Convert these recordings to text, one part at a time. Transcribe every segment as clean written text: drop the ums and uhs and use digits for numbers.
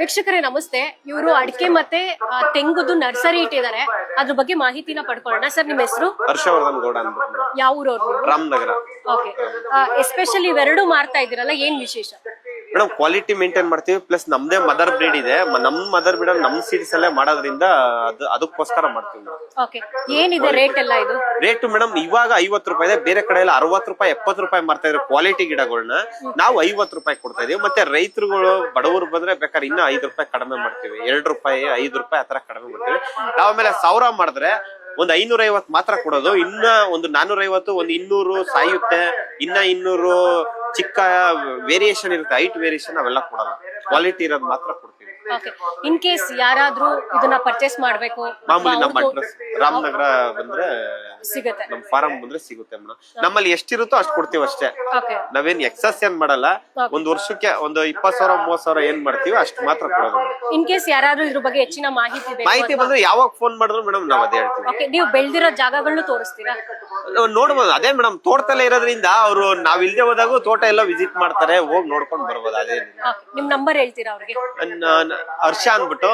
ವೀಕ್ಷಕರೇ ನಮಸ್ತೆ. ಇವರು ಅಡಿಕೆ ಮತ್ತೆ ತೆಂಗುದು ನರ್ಸರಿ ಇಟ್ಟಿದ್ದಾರೆ. ಅದ್ರ ಬಗ್ಗೆ ಮಾಹಿತಿನ ಪಡ್ಕೊಳ್ಳೋಣ. ಸರ್, ನಿಮ್ಮ ಹೆಸರು? ಹರ್ಷವರ್ಧನ್ ಗೌಡ ಅಂದ್ಬಿಟ್ಟು. ಯಾವ ಊರವ್ರು? ರಾಮನಗರ. ಓಕೆ. ಎಸ್ಪೆಷಲಿ ಇವೆರಡು ಮಾರ್ತಾ ಇದ್ದೀರಲ್ಲ, ಏನ್ ವಿಶೇಷ? ಮೇಡಮ್, ಕ್ವಾಲಿಟಿ ಮೇಂಟೈನ್ ಮಾಡ್ತೀವಿ, ಪ್ಲಸ್ ನಮ್ದೇ ಮದರ್ ಬ್ರೀಡ್ ಇದೆ. ನಮ್ ಮದರ್ ಬ್ರೀಡ್ ನಮ್ ಸೀಡ್ಸ್ ಅಲ್ಲೇ ಮಾಡೋದ್ರಿಂದ ಅದಕ್ಕೋಸ್ಕರ ಮಾಡ್ತೀವಿ. ಓಕೆ. ಏನಿದೆ ರೇಟ್ ಎಲ್ಲ ಇದು? ರೇಟ್ ಮೇಡಮ್ ಇವಾಗ 50 ರೂಪಾಯಿ ಇದೆ. ಬೇರೆ ಕಡೆ ಎಲ್ಲ 60 ರೂಪಾಯಿ 70 ರೂಪಾಯಿ ಮಾಡ್ತಾ ಇದ್ರೆ ಕ್ವಾಲಿಟಿ ಗಿಡಗಳನ್ನ ನಾವು 50 ರೂಪಾಯಿ ಕೊಡ್ತಾ ಇದೀವಿ. ಮತ್ತೆ ರೈತರುಗಳು ಬಡವರು ಬಂದ್ರೆ ಬೇಕಾದ್ರೆ ಇನ್ನ 5 ರೂಪಾಯಿ ಕಡಿಮೆ ಮಾಡ್ತೀವಿ. 2 ರೂಪಾಯಿ 5 ರೂಪಾಯಿ ಆತರ ಕಡಿಮೆ ಮಾಡ್ತೀವಿ. ನಾವು ಆಮೇಲೆ 1000 ಮಾಡಿದ್ರೆ ಒಂದು 550 ಮಾತ್ರ ಕೊಡೋದು. ಇನ್ನ ಒಂದು 450, ಒಂದು 200 ಸಾಯುತ್ತೆ. ಇನ್ನ 200 ಚಿಕ್ಕ ವೇರಿಯೇಷನ್ ಇರುತ್ತೆ, ಹೈಟ್ ವೇರಿಯೇಷನ್ ಅವೆಲ್ಲ ಕೊಡಲ್ಲ. ಕ್ವಾಲಿಟಿ ಇರೋದು ಮಾತ್ರ ಕೊಡ್ತೀವಿ. ಓಕೆ. ಇನ್ ಕೇಸ್ ಯಾರಾದ್ರೂ ಇದನ್ನ ಪರ್ಚೇಸ್ ಮಾಡ್ಬೇಕು, ಮಾಮೂಲಿ ನಮ್ಮ ಅಡ್ರೆಸ್ ರಾಮನಗರ ಬಂದ್ರೆ ಸಿಗುತ್ತೆ, ನಮ್ ಫಾರಂ ಬಂದ್ರೆ ಸಿಗುತ್ತೆ ಮೇಡಮ್. ನಮ್ಮಲ್ಲಿ ಎಷ್ಟಿರುತ್ತೋ ಅಷ್ಟು ಕೊಡ್ತೀವಿ ಅಷ್ಟೇ. ಓಕೆ. ನಾವೇನ್ ಎಕ್ಸಸ್ ಏನ್ ಮಾಡಲ್ಲ. ಒಂದ್ ವರ್ಷಕ್ಕೆ ಒಂದು 20,000 30,000 ಏನ್ ಮಾಡ್ತೀವಿ ಅಷ್ಟು ಮಾತ್ರ ಕೊಡೋದು. ಇನ್ ಕೇಸ್ ಯಾರಾದ್ರೂ ಇದ್ರ ಬಗ್ಗೆ ಹೆಚ್ಚಿನ ಮಾಹಿತಿ ಬಂದ್ರೆ ಯಾವಾಗ ಫೋನ್ ಮಾಡಿದ್ರು ಮೇಡಮ್ ನಾವ್ ಅದೇ ಹೇಳ್ತೀವಿ. ಓಕೆ. ನೀವು ಬೆಳ್ದಿರೋ ಜಾಗಗಳನ್ನ ತೋರಿಸ್ತೀರಾ? ನೋಡ್ಬೋದು. ಅದೇ ಮೇಡಮ್, ತೋಟದಲ್ಲೇ ಇರೋದ್ರಿಂದ ಅವ್ರು ನಾವ್ ಇಲ್ದೇ ಹೋದಾಗ ತೋಟ ಎಲ್ಲ ವಿಸಿಟ್ ಮಾಡ್ತಾರೆ, ಹೋಗಿ ನೋಡ್ಕೊಂಡ್ ಬರ್ಬೋದು. ಅದೇ ನಿಮ್ ನಂಬರ್ ಹೇಳ್ತೀರಾ ಅವ್ರಿಗೆ? ಹರ್ಷ ಅನ್ಬಿಟ್ಟು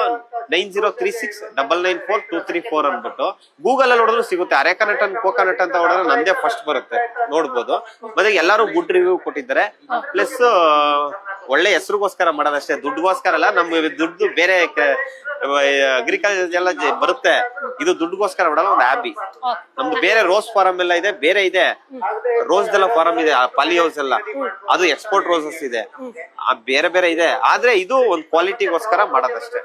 9036994234 ಅನ್ಬಿಟ್ಟು ಗೂಗಲ್ ಅಲ್ಲಿ ಹೊಡೆದ್ರು ಸಿಗುತ್ತೆ. ಅರೆಕನಟ್ ಅಂಡ್ ಕೋಕೋನಟ್ ಅಂತ ಹೊಡೆದ್ರೆ ನಮ್ದೇ ಫಸ್ಟ್ ಬರುತ್ತೆ, ನೋಡ್ಬೋದು. ಮತ್ತೆ ಎಲ್ಲಾರು ಗುಡ್ ರಿವ್ಯೂ ಕೊಟ್ಟಿದ್ದಾರೆ. ಪ್ಲಸ್ ಒಳ್ಳೆ ಹೆಸರಿಗೋಸ್ಕರ ಮಾಡೋದಷ್ಟೇ, ದುಡ್ಡುಗೋಸ್ಕರ ಅಲ್ಲ. ನಮ್ ದುಡ್ಡು ಬೇರೆ ಅಗ್ರಿಕಲ್ಚರ್ ಎಲ್ಲ ಬರುತ್ತೆ, ಇದು ದುಡ್ಡುಗೋಸ್ಕರ ಮಾಡಲ್ಲ. ಒಂದು ಹ್ಯಾಬಿ ನಮ್ದು. ಬೇರೆ ರೋಸ್ ಫಾರಂ ಎಲ್ಲ ಇದೆ, ಬೇರೆ ಇದೆ ರೋಸ್ ಎಲ್ಲ ಫಾರಂ ಇದೆ, ಪಾಲಿ ಹೌಸ್ ಎಲ್ಲ, ಅದು ಎಕ್ಸ್ಪೋರ್ಟ್ ರೋಸಸ್ ಇದೆ, ಬೇರೆ ಬೇರೆ ಇದೆ. ಆದ್ರೆ ಇದು ಒಂದು ಕ್ವಾಲಿಟಿಗೋಸ್ಕರ ಮಾಡೋದಷ್ಟೇ.